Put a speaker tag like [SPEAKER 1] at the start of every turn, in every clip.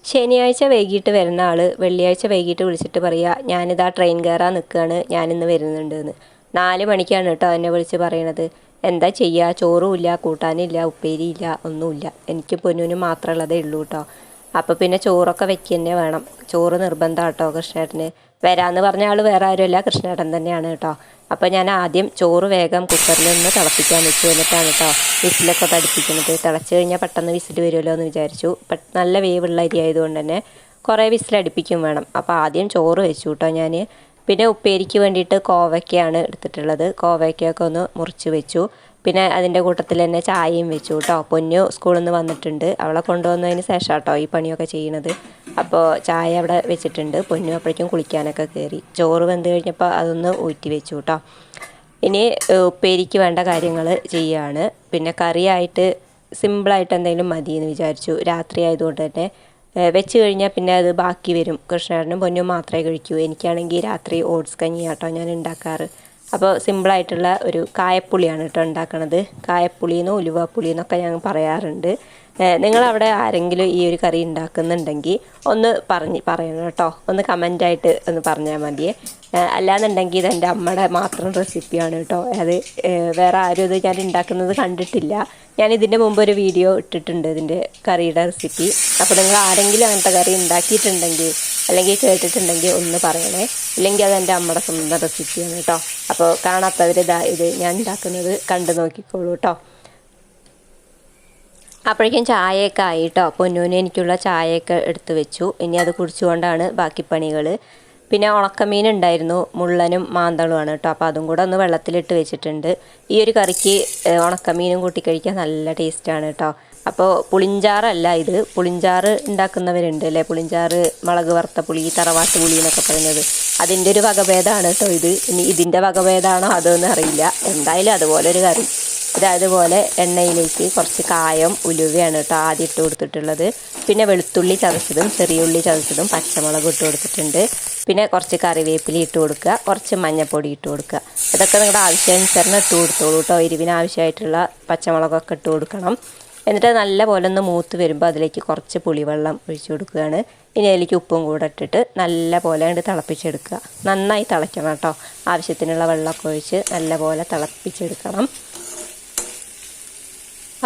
[SPEAKER 1] ശനിയാഴ്ച വൈകിട്ട് വരുന്ന ആൾ വെള്ളിയാഴ്ച വൈകിട്ട് വിളിച്ചിട്ട് പറയുക ഞാനിതാ ട്രെയിൻ കയറാൻ നിൽക്കുകയാണ്, ഞാനിന്ന് വരുന്നുണ്ട് എന്ന്. 4 മണിക്കാണ് കേട്ടോ എന്നെ വിളിച്ച് പറയണത്. എന്താ ചെയ്യുക, ചോറും ഇല്ല, കൂട്ടാനില്ല, ഉപ്പേരിയില്ല, ഒന്നുമില്ല. എനിക്ക് പൊന്നൂനും മാത്രമുള്ളതേ ഉള്ളൂ കേട്ടോ. അപ്പോൾ പിന്നെ ചോറൊക്കെ വെക്കുക തന്നെ വേണം. ചോറ് നിർബന്ധം കേട്ടോ കൃഷ്ണേട്ടന്. വരാമെന്ന് പറഞ്ഞ ആൾ വേറെ ആരുമല്ല, കൃഷ്ണേട്ടൻ തന്നെയാണ് കേട്ടോ. അപ്പോൾ ഞാൻ ആദ്യം ചോറ് വേഗം കുക്കറിൽ നിന്ന് തിളപ്പിക്കാൻ വെച്ചു. എന്നിട്ടാണ് കേട്ടോ വിസിലൊക്കെ തടിപ്പിക്കുന്നത്. തിളച്ച് കഴിഞ്ഞാൽ പെട്ടെന്ന് വിസിൽ വരുമല്ലോ എന്ന് വിചാരിച്ചു. നല്ല വേവുള്ള അരി ആയതുകൊണ്ട് തന്നെ കുറേ വിസിലടിപ്പിക്കും വേണം. അപ്പോൾ ആദ്യം ചോറ് വെച്ചു കേട്ടോ ഞാൻ. പിന്നെ ഉപ്പേരിക്ക് വേണ്ടിയിട്ട് കോവയ്ക്കയാണ് എടുത്തിട്ടുള്ളത്. കോവയ്ക്കൊക്കെ ഒന്ന് മുറിച്ച് വെച്ചു. പിന്നെ അതിൻ്റെ കൂട്ടത്തിൽ തന്നെ ചായയും വെച്ചു കേട്ടോ. പൊന്നു സ്കൂളിൽ നിന്ന് വന്നിട്ടുണ്ട്. അവളെ കൊണ്ടുവന്നതിന് ശേഷം കേട്ടോ ഈ പണിയൊക്കെ ചെയ്യണത്. അപ്പോൾ ചായ അവിടെ വെച്ചിട്ടുണ്ട്. പൊന്നു അപ്പോഴേക്കും കുളിക്കാനൊക്കെ കയറി. ചോറ് വെന്ത് കഴിഞ്ഞപ്പോൾ അതൊന്ന് ഊറ്റി വെച്ചു കേട്ടോ. ഇനി ഉപ്പേരിക്ക് വേണ്ട കാര്യങ്ങൾ ചെയ്യുകയാണ്. പിന്നെ കറിയായിട്ട് സിമ്പിളായിട്ട് എന്തെങ്കിലും മതി എന്ന് വിചാരിച്ചു. രാത്രി ആയതുകൊണ്ട് തന്നെ വെച്ച് കഴിഞ്ഞാൽ പിന്നെ അത് ബാക്കി വരും. കൃഷ്ണേട്ടനും പൊന്നും മാത്രമേ കഴിക്കൂ. എനിക്കാണെങ്കിൽ രാത്രി ഓട്സ് കഞ്ഞി കേട്ടോ ഞാൻ ഉണ്ടാക്കാറ്. അപ്പോൾ സിമ്പിളായിട്ടുള്ള ഒരു കായപ്പുളിയാണ് കേട്ടോ ഉണ്ടാക്കണത്. കായപ്പുളിയെന്നോ ഉലുവാപ്പുളിയെന്നൊക്കെ ഞങ്ങൾ പറയാറുണ്ട്. നിങ്ങളവിടെ ആരെങ്കിലും ഈ ഒരു കറി ഉണ്ടാക്കുന്നുണ്ടെങ്കിൽ ഒന്ന് പറയണം കേട്ടോ. ഒന്ന് കമൻ്റായിട്ട് ഒന്ന് പറഞ്ഞാൽ മതിയേ. അല്ലാന്നുണ്ടെങ്കിൽ ഇതെൻ്റെ അമ്മയുടെ മാത്രം റെസിപ്പിയാണ് കേട്ടോ. അത് വേറെ ആരും ഇത് ഞാൻ ഉണ്ടാക്കുന്നത് കണ്ടിട്ടില്ല. ഞാൻ ഇതിൻ്റെ മുമ്പ് ഒരു വീഡിയോ ഇട്ടിട്ടുണ്ട് ഇതിൻ്റെ കറിയുടെ റെസിപ്പി. അപ്പോൾ നിങ്ങൾ ആരെങ്കിലും അങ്ങനത്തെ കറി ഉണ്ടാക്കിയിട്ടുണ്ടെങ്കിൽ അല്ലെങ്കിൽ കേട്ടിട്ടുണ്ടെങ്കിൽ ഒന്ന് പറയണേ. ഇല്ലെങ്കിൽ അതെൻ്റെ അമ്മയുടെ സ്വന്തം റെസിപ്പിയാണ് കേട്ടോ. അപ്പോൾ കാണാത്തവർ ഇത് ഞാൻ ഉണ്ടാക്കുന്നത് കണ്ടു നോക്കിക്കോളൂ കേട്ടോ. അപ്പോഴേക്കും ചായയൊക്കെ ആയി കേട്ടോ. പൊന്നൂന് എനിക്കുള്ള ചായയൊക്കെ എടുത്ത് വെച്ചു. ഇനി അത് കുടിച്ചുകൊണ്ടാണ് ബാക്കി പണികൾ. പിന്നെ ഉണക്കമീൻ ഉണ്ടായിരുന്നു, മുള്ളനും മാന്തളുമാണ് കേട്ടോ. അപ്പോൾ അതും കൂടെ ഒന്ന് വെള്ളത്തിലിട്ട് വെച്ചിട്ടുണ്ട്. ഈ ഒരു കറിക്ക് ഉണക്കമീനും കൂട്ടി കഴിക്കാൻ നല്ല ടേസ്റ്റാണ് കേട്ടോ. അപ്പോൾ പുളിഞ്ചാറല്ല ഇത്. പുളിഞ്ചാറ് ഉണ്ടാക്കുന്നവരുണ്ട് അല്ലേ, പുളിഞ്ചാറ് മുളക് വറുത്ത പുളി, തറവാട്ട് പുളി എന്നൊക്കെ പറയുന്നത്. അതിൻ്റെ ഒരു വകഭേദമാണ് കേട്ടോ ഇത്. ഇനി ഇതിൻ്റെ വകഭേദമാണോ അതൊന്നും അറിയില്ല. എന്തായാലും അതുപോലൊരു കറി. അതുപോലെ എണ്ണയിലേക്ക് കുറച്ച് കായം ഉലുവയാണ് കേട്ടോ ആദ്യം ഇട്ട് കൊടുത്തിട്ടുള്ളത്. പിന്നെ വെളുത്തുള്ളി ചതച്ചതും ചെറിയ ഉള്ളി ചതച്ചതും പച്ചമുളക് ഇട്ട് കൊടുത്തിട്ടുണ്ട്. പിന്നെ കുറച്ച് കറിവേപ്പില ഇട്ട് കൊടുക്കുക, കുറച്ച് മഞ്ഞൾപ്പൊടി ഇട്ട് കൊടുക്കുക. ഇതൊക്കെ നിങ്ങളുടെ ആവശ്യാനുസരണം ഇട്ട് കൊടുത്തോളൂ കേട്ടോ. എരിവിന് ആവശ്യമായിട്ടുള്ള പച്ചമുളകൊക്കെ ഇട്ട് കൊടുക്കണം. എന്നിട്ട് നല്ല പോലെ ഒന്ന് മൂത്ത് വരുമ്പോൾ അതിലേക്ക് കുറച്ച് പുളിവെള്ളം ഒഴിച്ച് കൊടുക്കുകയാണ്. ഇനി അതിലേക്ക് ഉപ്പും കൂടെ ഇട്ടിട്ട് നല്ല പോലെ അങ്ങോട്ട് തിളപ്പിച്ചെടുക്കുക. നന്നായി തിളയ്ക്കണം കേട്ടോ. ആവശ്യത്തിനുള്ള വെള്ളമൊക്കെ ഒഴിച്ച് നല്ല പോലെ തിളപ്പിച്ചെടുക്കണം.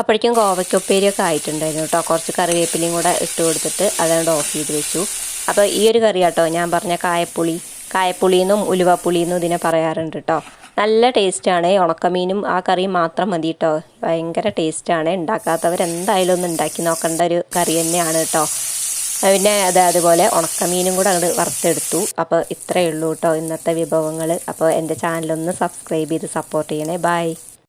[SPEAKER 1] അപ്പോഴേക്കും കോവയ്ക്കുപ്പേരിയൊക്കെ ആയിട്ടുണ്ടായിരുന്നു കേട്ടോ. കുറച്ച് കറിവേപ്പിലയും കൂടെ ഇട്ട് കൊടുത്തിട്ട് അതങ്ങോട്ട് ഓഫ് ചെയ്ത് വെച്ചു. അപ്പോൾ ഈ ഒരു കറി കേട്ടോ ഞാൻ പറഞ്ഞ കായപ്പുളിയെന്നും ഉലുവപ്പുളിയെന്നും ഇതിനെ പറയാറുണ്ട് കേട്ടോ. നല്ല ടേസ്റ്റാണ്. ഉണക്കമീനും ആ കറിയും മാത്രം മതി കേട്ടോ. ഭയങ്കര ടേസ്റ്റാണ്. ഉണ്ടാക്കാത്തവരെന്തായാലും ഒന്ന് ഉണ്ടാക്കി നോക്കേണ്ട ഒരു കറി തന്നെയാണ് കേട്ടോ. പിന്നെ അതുപോലെ ഉണക്കമീനും കൂടെ അങ്ങോട്ട് വറുത്തെടുത്തു. അപ്പോൾ ഇത്രയേ ഉള്ളൂ കേട്ടോ ഇന്നത്തെ വിഭവങ്ങൾ. അപ്പോൾ എൻ്റെ ചാനലൊന്ന് സബ്സ്ക്രൈബ് ചെയ്ത് സപ്പോർട്ട് ചെയ്യണേ. ബൈ.